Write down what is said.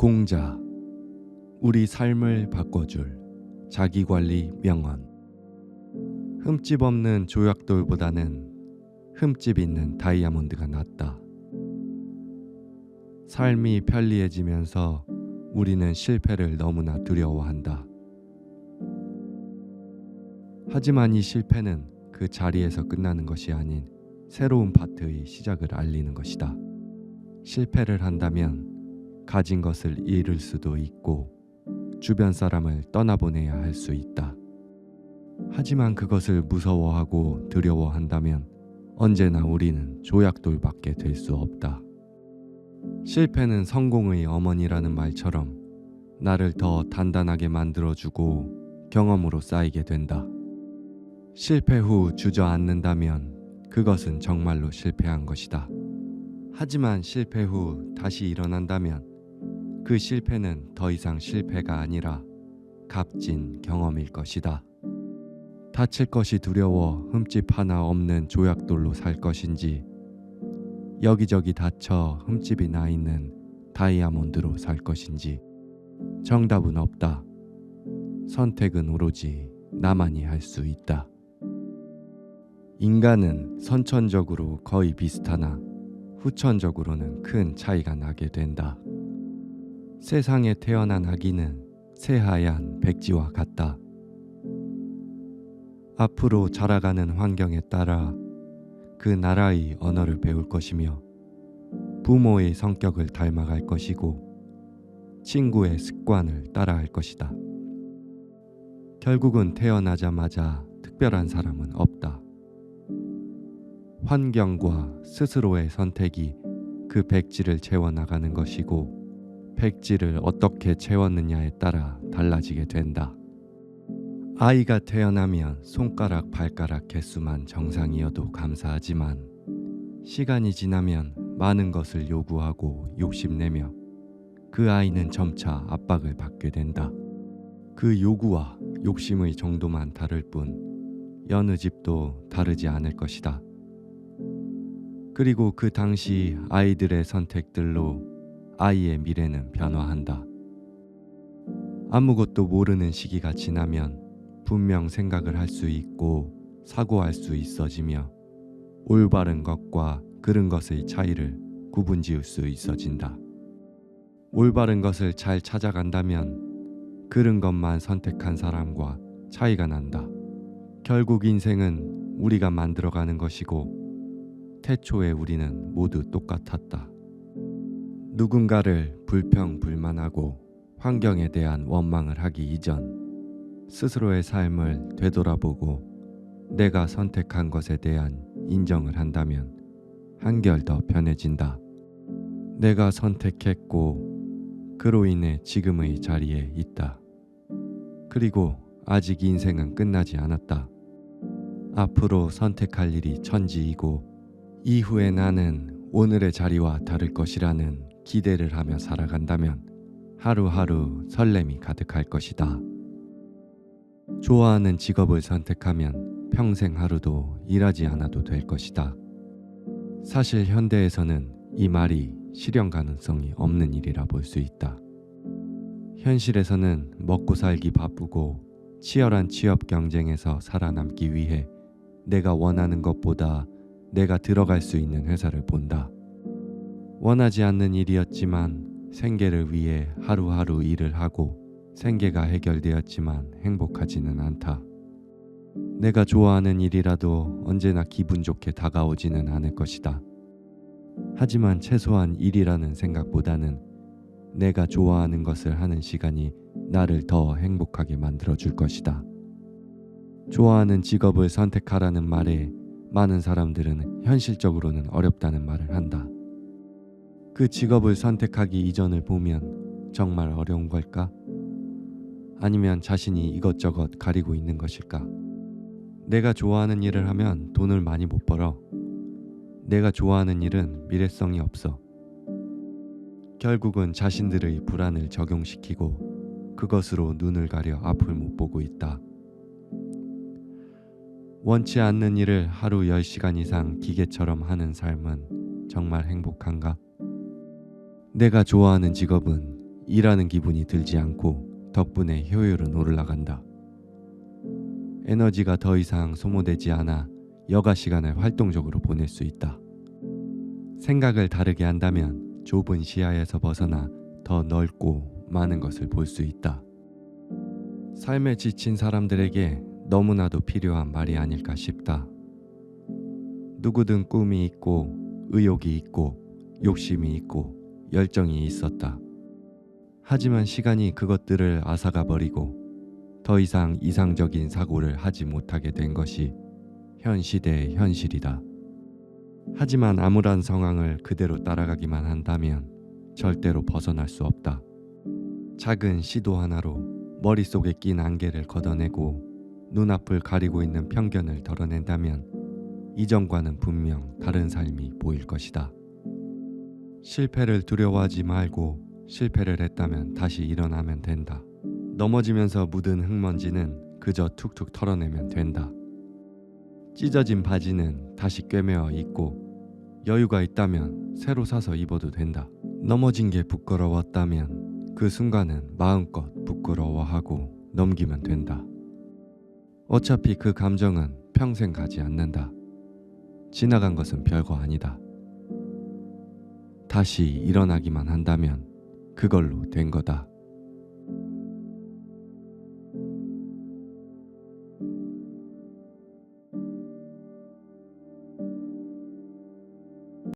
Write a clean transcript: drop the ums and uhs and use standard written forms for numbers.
공자, 우리 삶을 바꿔줄 자기관리 명언. 흠집 없는 조약돌보다는 흠집 있는 다이아몬드가 낫다. 삶이 편리해지면서 우리는 실패를 너무나 두려워한다. 하지만 이 실패는 그 자리에서 끝나는 것이 아닌 새로운 파트의 시작을 알리는 것이다. 실패를 한다면 가진 것을 잃을 수도 있고 주변 사람을 떠나보내야 할 수 있다. 하지만 그것을 무서워하고 두려워한다면 언제나 우리는 조약돌밖에 될 수 없다. 실패는 성공의 어머니라는 말처럼 나를 더 단단하게 만들어주고 경험으로 쌓이게 된다. 실패 후 주저앉는다면 그것은 정말로 실패한 것이다. 하지만 실패 후 다시 일어난다면 그 실패는 더 이상 실패가 아니라 값진 경험일 것이다. 다칠 것이 두려워 흠집 하나 없는 조약돌로 살 것인지 여기저기 다쳐 흠집이 나 있는 다이아몬드로 살 것인지 정답은 없다. 선택은 오로지 나만이 할 수 있다. 인간은 선천적으로 거의 비슷하나 후천적으로는 큰 차이가 나게 된다. 세상에 태어난 아기는 새하얀 백지와 같다. 앞으로 자라가는 환경에 따라 그 나라의 언어를 배울 것이며 부모의 성격을 닮아갈 것이고 친구의 습관을 따라할 것이다. 결국은 태어나자마자 특별한 사람은 없다. 환경과 스스로의 선택이 그 백지를 채워나가는 것이고 백지를 어떻게 채웠느냐에 따라 달라지게 된다. 아이가 태어나면 손가락, 발가락 개수만 정상이어도 감사하지만 시간이 지나면 많은 것을 요구하고 욕심내며 그 아이는 점차 압박을 받게 된다. 그 요구와 욕심의 정도만 다를 뿐 여느 집도 다르지 않을 것이다. 그리고 그 당시 아이들의 선택들로 아이의 미래는 변화한다. 아무것도 모르는 시기가 지나면 분명 생각을 할 수 있고 사고할 수 있어지며 올바른 것과 그른 것의 차이를 구분지을 수 있어진다. 올바른 것을 잘 찾아간다면 그른 것만 선택한 사람과 차이가 난다. 결국 인생은 우리가 만들어가는 것이고 태초에 우리는 모두 똑같았다. 누군가를 불평불만하고 환경에 대한 원망을 하기 이전 스스로의 삶을 되돌아보고 내가 선택한 것에 대한 인정을 한다면 한결 더 편해진다. 내가 선택했고 그로 인해 지금의 자리에 있다. 그리고 아직 인생은 끝나지 않았다. 앞으로 선택할 일이 천지이고 이후에 나는 오늘의 자리와 다를 것이라는 기대를 하며 살아간다면 하루하루 설렘이 가득할 것이다. 좋아하는 직업을 선택하면 평생 하루도 일하지 않아도 될 것이다. 사실 현대에서는 이 말이 실현 가능성이 없는 일이라 볼 수 있다. 현실에서는 먹고 살기 바쁘고 치열한 취업 경쟁에서 살아남기 위해 내가 원하는 것보다 내가 들어갈 수 있는 회사를 본다. 원하지 않는 일이었지만 생계를 위해 하루하루 일을 하고 생계가 해결되었지만 행복하지는 않다. 내가 좋아하는 일이라도 언제나 기분 좋게 다가오지는 않을 것이다. 하지만 최소한 일이라는 생각보다는 내가 좋아하는 것을 하는 시간이 나를 더 행복하게 만들어줄 것이다. 좋아하는 직업을 선택하라는 말에 많은 사람들은 현실적으로는 어렵다는 말을 한다. 그 직업을 선택하기 이전을 보면 정말 어려운 걸까? 아니면 자신이 이것저것 가리고 있는 것일까? 내가 좋아하는 일을 하면 돈을 많이 못 벌어. 내가 좋아하는 일은 미래성이 없어. 결국은 자신들의 불안을 적용시키고 그것으로 눈을 가려 앞을 못 보고 있다. 원치 않는 일을 하루 10시간 이상 기계처럼 하는 삶은 정말 행복한가? 내가 좋아하는 직업은 일하는 기분이 들지 않고 덕분에 효율은 올라간다. 에너지가 더 이상 소모되지 않아 여가 시간을 활동적으로 보낼 수 있다. 생각을 다르게 한다면 좁은 시야에서 벗어나 더 넓고 많은 것을 볼 수 있다. 삶에 지친 사람들에게 너무나도 필요한 말이 아닐까 싶다. 누구든 꿈이 있고 의욕이 있고 욕심이 있고 열정이 있었다. 하지만 시간이 그것들을 앗아가 버리고 더 이상 이상적인 사고를 하지 못하게 된 것이 현 시대의 현실이다. 하지만 암울한 상황을 그대로 따라가기만 한다면 절대로 벗어날 수 없다. 작은 시도 하나로 머릿속에 낀 안개를 걷어내고 눈앞을 가리고 있는 편견을 덜어낸다면 이전과는 분명 다른 삶이 보일 것이다. 실패를 두려워하지 말고 실패를 했다면 다시 일어나면 된다. 넘어지면서 묻은 흙먼지는 그저 툭툭 털어내면 된다. 찢어진 바지는 다시 꿰매어 입고 여유가 있다면 새로 사서 입어도 된다. 넘어진 게 부끄러웠다면 그 순간은 마음껏 부끄러워하고 넘기면 된다. 어차피 그 감정은 평생 가지 않는다. 지나간 것은 별거 아니다. 다시 일어나기만 한다면 그걸로 된 거다.